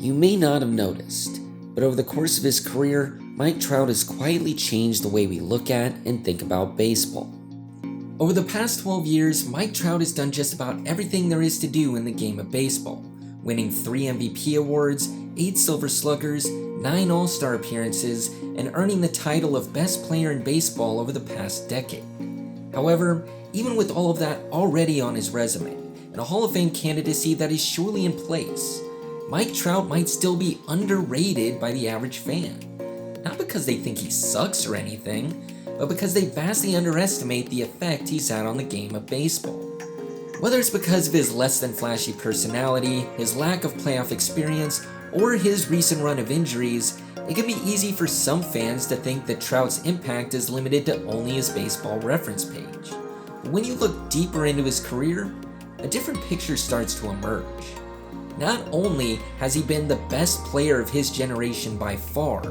You may not have noticed, but over the course of his career, Mike Trout has quietly changed the way we look at and think about baseball. Over the past 12 years, Mike Trout has done just about everything there is to do in the game of baseball, winning 3 MVP awards, 8 Silver Sluggers, 9 All-Star appearances, and earning the title of Best Player in Baseball over the past decade. However, even with all of that already on his resume, and a Hall of Fame candidacy that is surely in place, Mike Trout might still be underrated by the average fan. Not because they think he sucks or anything, but because they vastly underestimate the effect he's had on the game of baseball. Whether it's because of his less than flashy personality, his lack of playoff experience, or his recent run of injuries, it can be easy for some fans to think that Trout's impact is limited to only his baseball reference page. But when you look deeper into his career, a different picture starts to emerge. Not only has he been the best player of his generation by far,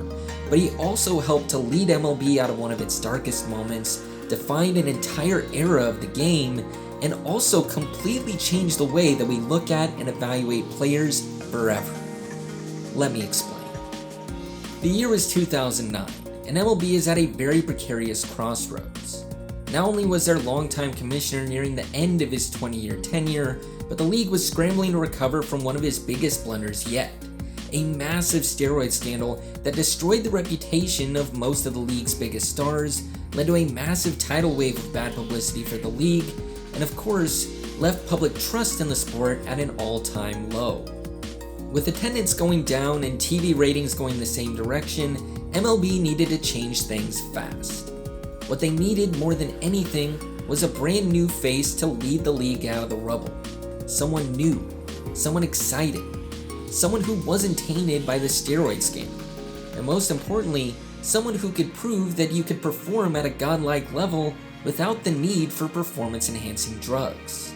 but he also helped to lead MLB out of one of its darkest moments, defined an entire era of the game, and also completely changed the way that we look at and evaluate players forever. Let me explain. The year was 2009, and MLB is at a very precarious crossroads. Not only was their longtime commissioner nearing the end of his 20-year tenure, but the league was scrambling to recover from one of his biggest blunders yet, a massive steroid scandal that destroyed the reputation of most of the league's biggest stars, led to a massive tidal wave of bad publicity for the league, and of course, left public trust in the sport at an all-time low. With attendance going down and TV ratings going the same direction, MLB needed to change things fast. What they needed more than anything was a brand new face to lead the league out of the rubble. Someone new, someone excited, someone who wasn't tainted by the steroid scandal, and most importantly, someone who could prove that you could perform at a godlike level without the need for performance-enhancing drugs.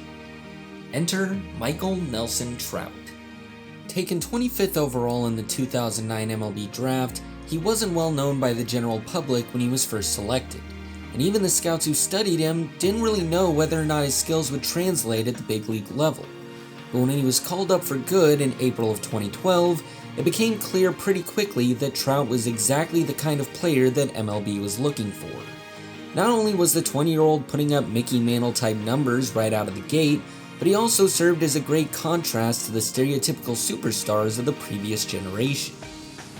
Enter Michael Nelson Trout. Taken 25th overall in the 2009 MLB draft, he wasn't well known by the general public when he was first selected, and even the scouts who studied him didn't really know whether or not his skills would translate at the big league level. But when he was called up for good in April of 2012, it became clear pretty quickly that Trout was exactly the kind of player that MLB was looking for. Not only was the 20-year-old putting up Mickey Mantle-type numbers right out of the gate, but he also served as a great contrast to the stereotypical superstars of the previous generation.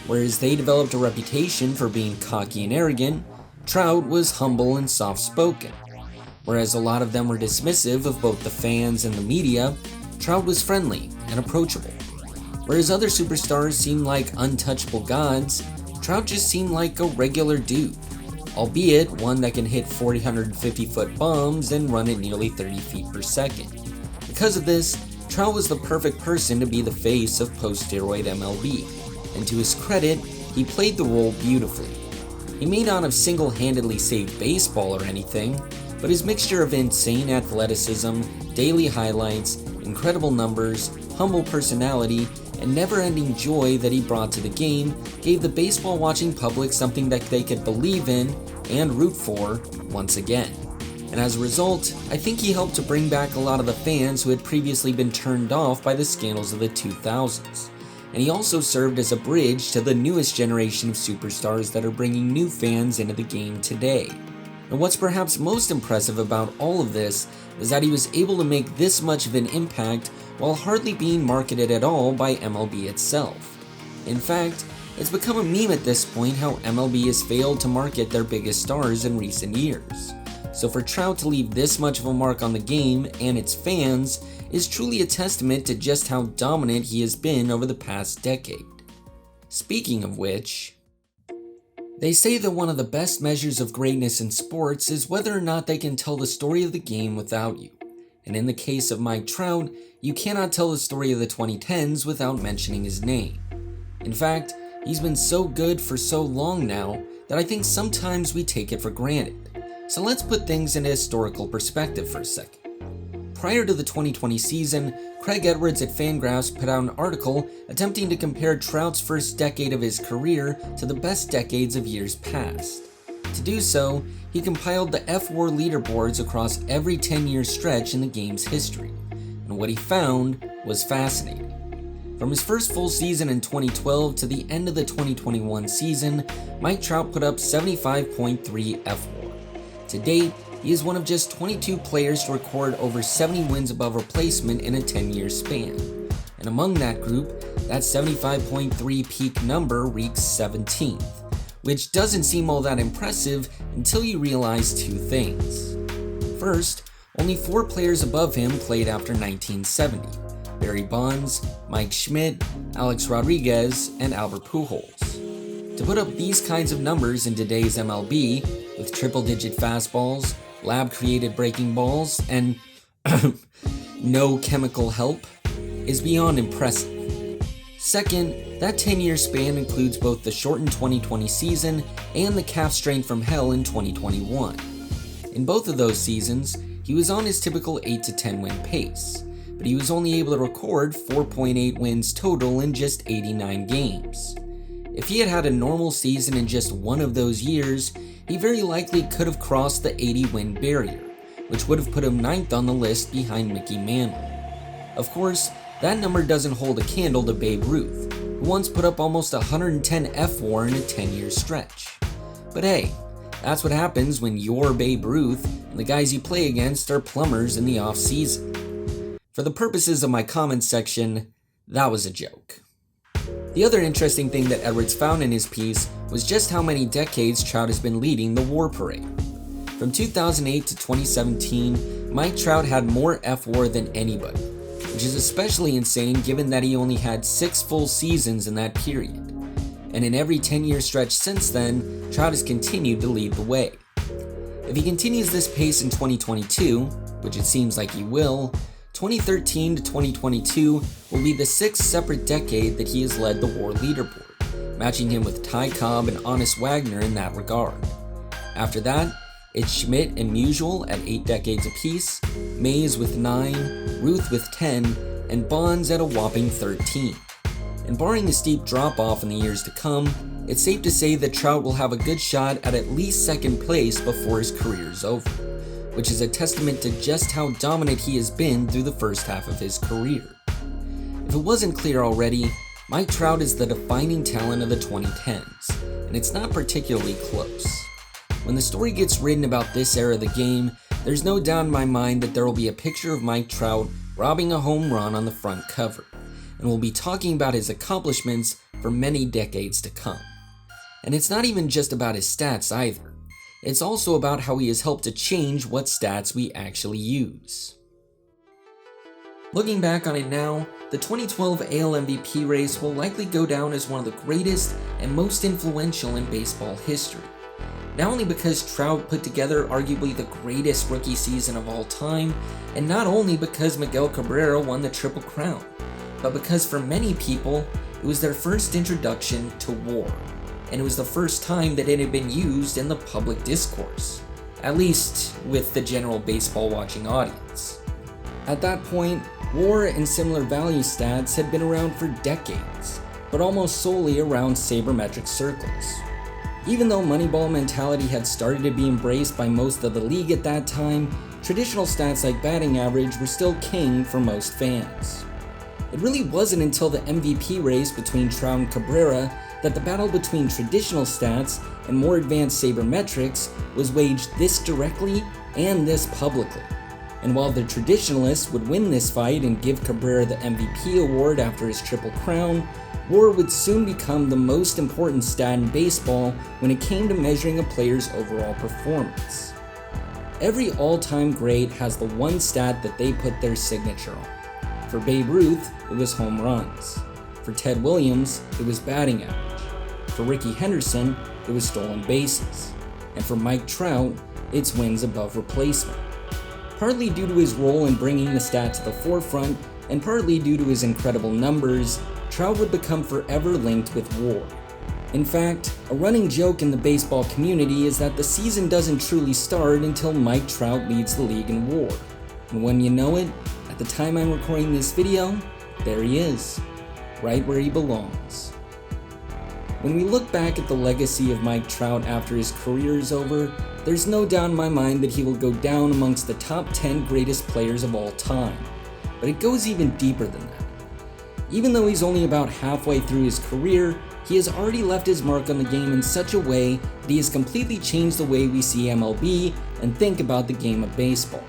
Whereas they developed a reputation for being cocky and arrogant, Trout was humble and soft-spoken. Whereas a lot of them were dismissive of both the fans and the media, Trout was friendly and approachable. Whereas other superstars seemed like untouchable gods, Trout just seemed like a regular dude, albeit one that can hit 450-foot bombs and run at nearly 30 feet per second. Because of this, Trout was the perfect person to be the face of post-steroid MLB, and to his credit, he played the role beautifully. He may not have single-handedly saved baseball or anything, but his mixture of insane athleticism, daily highlights, incredible numbers, humble personality, and never-ending joy that he brought to the game gave the baseball-watching public something that they could believe in and root for once again. And as a result, I think he helped to bring back a lot of the fans who had previously been turned off by the scandals of the 2000s. And he also served as a bridge to the newest generation of superstars that are bringing new fans into the game today. And what's perhaps most impressive about all of this is that he was able to make this much of an impact while hardly being marketed at all by MLB itself. In fact, it's become a meme at this point how MLB has failed to market their biggest stars in recent years. So for Trout to leave this much of a mark on the game and its fans is truly a testament to just how dominant he has been over the past decade. Speaking of which, they say that one of the best measures of greatness in sports is whether or not they can tell the story of the game without you. And in the case of Mike Trout, you cannot tell the story of the 2010s without mentioning his name. In fact, he's been so good for so long now that I think sometimes we take it for granted. So let's put things into historical perspective for a second. Prior to the 2020 season, Craig Edwards at Fangraphs put out an article attempting to compare Trout's first decade of his career to the best decades of years past. To do so, he compiled the F-WAR leaderboards across every 10-year stretch in the game's history, and what he found was fascinating. From his first full season in 2012 to the end of the 2021 season, Mike Trout put up 75.3 F/WAR. To date, he is one of just 22 players to record over 70 wins above replacement in a 10-year span. And among that group, that 75.3 peak number reeks 17th, which doesn't seem all that impressive until you realize two things. First, only 4 players above him played after 1970. Barry Bonds, Mike Schmidt, Alex Rodriguez, and Albert Pujols. To put up these kinds of numbers in today's MLB, with triple-digit fastballs, lab-created breaking balls, and no chemical help, is beyond impressive. Second, that 10-year span includes both the shortened 2020 season and the calf strain from hell in 2021. In both of those seasons, he was on his typical 8 to 10 win pace, but he was only able to record 4.8 wins total in just 89 games. If he had had a normal season in just one of those years, he very likely could have crossed the 80-win barrier, which would have put him 9th on the list behind Mickey Mantle. Of course, that number doesn't hold a candle to Babe Ruth, who once put up almost 110 F/WAR in a 10-year stretch. But hey, that's what happens when you're Babe Ruth and the guys you play against are plumbers in the off-season. For the purposes of my comments section, that was a joke. The other interesting thing that Edwards found in his piece was just how many decades Trout has been leading the WAR parade. From 2008 to 2017, Mike Trout had more F/WAR than anybody, which is especially insane given that he only had 6 full seasons in that period. And in every 10-year stretch since then, Trout has continued to lead the way. If he continues this pace in 2022, which it seems like he will, 2013 to 2022 will be the 6th separate decade that he has led the WAR leaderboard, matching him with Ty Cobb and Honest Wagner in that regard. After that, it's Schmidt and Musial at 8 decades apiece, Mays with 9, Ruth with 10, and Bonds at a whopping 13. And barring the steep drop-off in the years to come, it's safe to say that Trout will have a good shot at least 2nd place before his career is over, which is a testament to just how dominant he has been through the first half of his career. If it wasn't clear already, Mike Trout is the defining talent of the 2010s, and it's not particularly close. When the story gets written about this era of the game, there's no doubt in my mind that there will be a picture of Mike Trout robbing a home run on the front cover, and we'll be talking about his accomplishments for many decades to come. And it's not even just about his stats either. It's also about how he has helped to change what stats we actually use. Looking back on it now, the 2012 AL MVP race will likely go down as one of the greatest and most influential in baseball history. Not only because Trout put together arguably the greatest rookie season of all time, and not only because Miguel Cabrera won the Triple Crown, but because for many people, it was their first introduction to WAR, and it was the first time that it had been used in the public discourse, at least with the general baseball watching audience. At that point, WAR and similar value stats had been around for decades, but almost solely around sabermetric circles. Even though Moneyball mentality had started to be embraced by most of the league at that time, traditional stats like batting average were still king for most fans. It really wasn't until the MVP race between Trout and Cabrera that the battle between traditional stats and more advanced sabermetrics was waged this directly and this publicly. And while the traditionalists would win this fight and give Cabrera the MVP award after his Triple Crown, WAR would soon become the most important stat in baseball when it came to measuring a player's overall performance. Every all-time great has the one stat that they put their signature on. For Babe Ruth, it was home runs. For Ted Williams, it was batting average. For Rickey Henderson, it was stolen bases. And for Mike Trout, it's wins above replacement. Partly due to his role in bringing the stat to the forefront, and partly due to his incredible numbers, Trout would become forever linked with WAR. In fact, a running joke in the baseball community is that the season doesn't truly start until Mike Trout leads the league in WAR. And when you know it, at the time I'm recording this video, there he is, right where he belongs. When we look back at the legacy of Mike Trout after his career is over, there's no doubt in my mind that he will go down amongst the top 10 greatest players of all time. But it goes even deeper than that. Even though he's only about halfway through his career, he has already left his mark on the game in such a way that he has completely changed the way we see MLB and think about the game of baseball.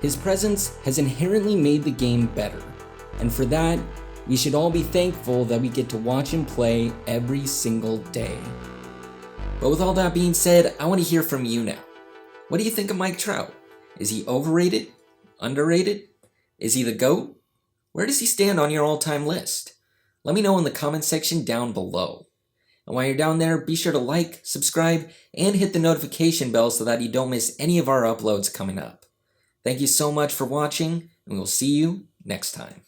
His presence has inherently made the game better, and for that, we should all be thankful that we get to watch him play every single day. But with all that being said, I want to hear from you now. What do you think of Mike Trout? Is he overrated? Underrated? Is he the GOAT? Where does he stand on your all-time list? Let me know in the comment section down below. And while you're down there, be sure to like, subscribe, and hit the notification bell so that you don't miss any of our uploads coming up. Thank you so much for watching, and we'll see you next time.